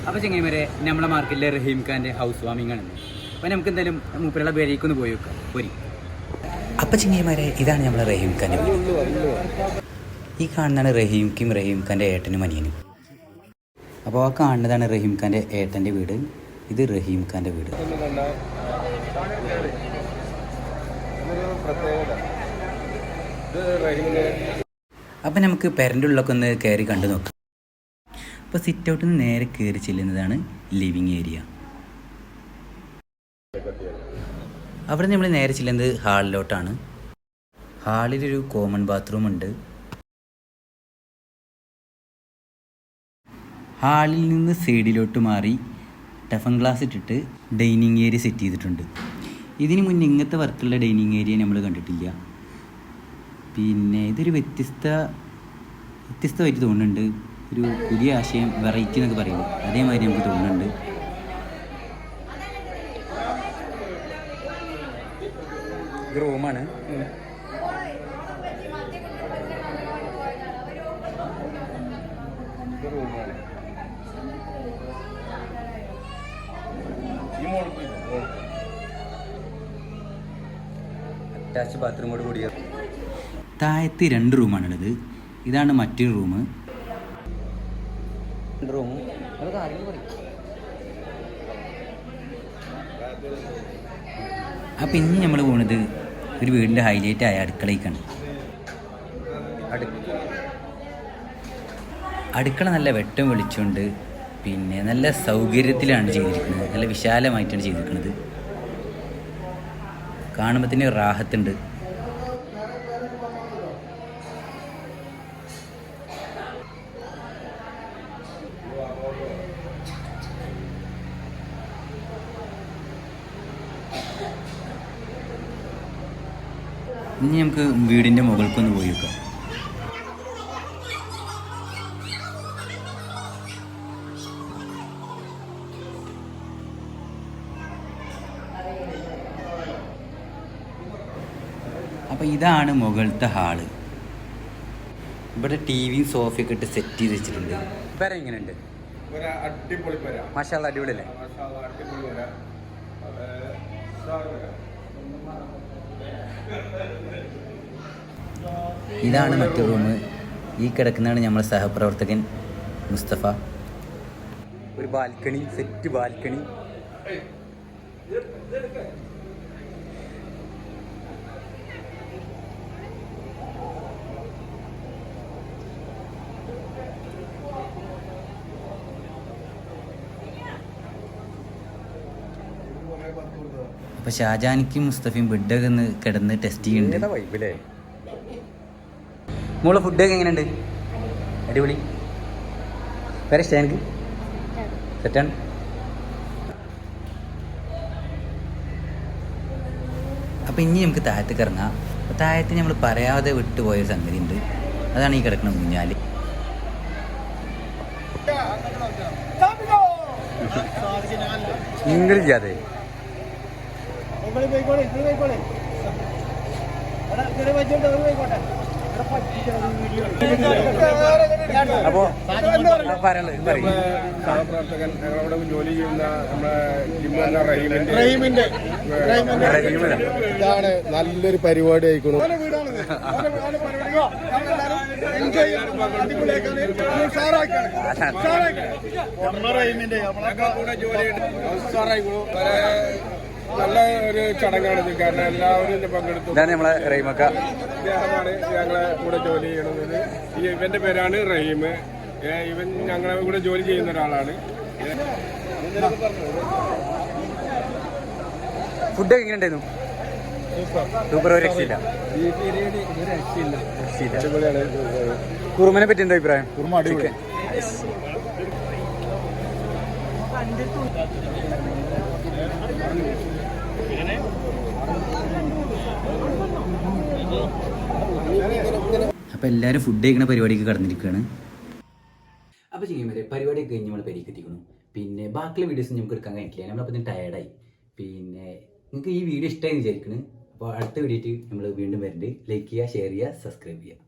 അപ്പോൾ ചെങ്ങൈമാരെ നമ്മളെ മാർക്കറ്റിലെ റഹീം ഖാൻ്റെ ഹൗസ് വാമിംഗ് ആണ്. അപ്പോൾ നമുക്ക് എന്തായാലും മൂപ്പരുടെ പേരേക്കൊന്ന് പോയി വെക്കാം പോരി. അപ്പോൾ ചെങ്ങൈമാരെ ഇതാണ് നമ്മളെ റഹീം ഖാൻ്റെ വീട്. ഈ കാണുന്നതാണ് റഹീം ഖാൻ്റെ ഏട്ടനും അനിയനും. അപ്പോൾ ആ കാണുന്നതാണ് റഹീം ഖാൻ്റെ ഏട്ടൻ്റെ വീട്. ഇത് റഹീം ഖാൻ്റെ വീട്. അപ്പം നമുക്ക് പെരൻ്റെ ഉള്ളൊക്കെ ഒന്ന് കയറി കണ്ടു നോക്കാം. അപ്പോൾ സിറ്റ് ഔട്ടിൽ നിന്ന് നേരെ കയറി ചെല്ലുന്നതാണ് ലിവിങ് ഏരിയ. അവിടെ നമ്മൾ നേരെ ചെല്ലുന്നത് ഹാളിലോട്ടാണ്. ഹാളിലൊരു കോമൺ ബാത്റൂം ഉണ്ട്. ഹാളിൽ നിന്ന് സൈഡിലോട്ട് മാറി ടഫൻ ഗ്ലാസ് ഇട്ടിട്ട് ഡൈനിങ് ഏരിയ സെറ്റ് ചെയ്തിട്ടുണ്ട്. ഇതിന് മുന്നേ ഇങ്ങനത്തെ വർക്കുള്ള ഡൈനിങ് ഏരിയ നമ്മൾ കണ്ടിട്ടില്ല. പിന്നെ ഇതൊരു വ്യത്യസ്തമായിട്ട് തോന്നുന്നുണ്ട്. ഒരു പുതിയ ആശയം, വെറൈറ്റി എന്നൊക്കെ പറയുന്നത് അതേമാതിരി നമുക്ക് തോന്നുന്നുണ്ട്. ഇത് റൂമാണ്. അറ്റാച്ച് ബാത്റൂമോട് കൂടിയ താഴത്ത് 2 റൂമാണുള്ളത്. ഇതാണ് മറ്റൊരു റൂം. അപ്പം ഇനി നമ്മൾ പോകുന്നത് ഒരു വീടിൻ്റെ ഹൈലൈറ്റ് ആയ അടുക്കളയ്ക്കാണ്. അടുക്കള നല്ല വെട്ടം വെളിച്ചുകൊണ്ട് പിന്നെ നല്ല സൗകര്യത്തിലാണ് ചെയ്തിരിക്കുന്നത്. നല്ല വിശാലമായിട്ടാണ് ചെയ്തിരിക്കുന്നത്. കാണുമ്പോൾ തന്നെ റാഹത്തുണ്ട്. ഇനി നമുക്ക് വീടിൻ്റെ മുകൾക്കൊന്ന് പോയി നോക്കാം. അപ്പോൾ ഇതാണ് മുകളിലത്തെ ഹാള്. ഇവിടെ ടിവിയും സോഫയൊക്കെ ഇട്ട് സെറ്റ് ചെയ്ത് വെച്ചിട്ടുണ്ട്. പെര എങ്ങനെയുണ്ട്? മാഷാ അല്ലാ, അടിപൊളിയല്ലേ? ഇതാണ് മറ്റൊരു റൂം. ഈ കിടക്കുന്നതാണ് നമ്മളെ സഹപ്രവർത്തകൻ മുസ്തഫ. ഒരു ബാൽക്കണി, സെറ്റ് ബാൽക്കണി. അപ്പോൾ ഷാജാനിക്കും മുസ്തഫയും ബെഡൊക്കെ ഒന്ന് കിടന്ന് ടെസ്റ്റ് ചെയ്യുന്നുണ്ട്. മോളെ ഫുഡൊക്കെ എങ്ങനെയുണ്ട്? അടിപൊളി. വേറെ ഇഷ്ടം എനിക്ക് സെറ്റാണ്. അപ്പം ഇനി നമുക്ക് താഴത്തേക്ക് ഇറങ്ങാം. അപ്പോൾ താഴത്ത് നമ്മൾ പറയാതെ വിട്ടുപോയൊരു സംഗതി ഉണ്ട്. അതാണ് ഈ കിടക്കുന്ന ഊഞ്ഞാല്. ഇംഗ്ലീഷാതെ അപ്പോൾ സഹപ്രവർത്തകൻ ഞങ്ങളവിടെ ജോലി ചെയ്യുന്ന നമ്മുടെ റഹീമിന്റെ ഇതാണ് നല്ലൊരു പരിപാടി ആയിക്കോളും. നല്ല ഒരു ചടങ്ങാണിത്. കാരണം എല്ലാവരും പങ്കെടുത്തു. ഇതാണ് നമ്മളെ റഹീമക്ക. ഇദ്ദേഹമാണ് ഞങ്ങളെ കൂടെ ജോലി ചെയ്യണത്. ഇവന്റെ പേരാണ് റഹീം. ഇവൻ ഞങ്ങളെ കൂടെ ജോലി ചെയ്യുന്ന ഒരാളാണ്. ഫുഡൊക്കെ എങ്ങനെ ഉണ്ടായിരുന്നു? സൂപ്പർ. ഒരു രക്ഷയില്ല. കുറുമനെ പറ്റി എന്താ അഭിപ്രായം? കുറുമ അടിപൊളി. അപ്പോൾ എല്ലാവരും ഫുഡ് കഴിക്കുന്ന പരിപാടിക്ക് കടന്നിരിക്കുകയാണ്. അപ്പോൾ ചെയ്യുമ്പോൾ പരിപാടിയൊക്കെ കഴിഞ്ഞ് നമ്മൾ പരിക്ക് എത്തിക്കണം. പിന്നെ ബാക്കിയുള്ള വീഡിയോസ് നമുക്ക് എടുക്കാൻ കഴിഞ്ഞിട്ടില്ല. നമ്മളപ്പോൾ തന്നെ ടയർഡായി. പിന്നെ നിങ്ങൾക്ക് ഈ വീഡിയോ ഇഷ്ടമായി വിചാരിക്കണം. അപ്പോൾ അടുത്ത വീഡിയോ നമ്മൾ വീണ്ടും വരുന്നുണ്ട്. ലൈക്ക് ചെയ്യുക, ഷെയർ ചെയ്യുക, സബ്സ്ക്രൈബ് ചെയ്യുക.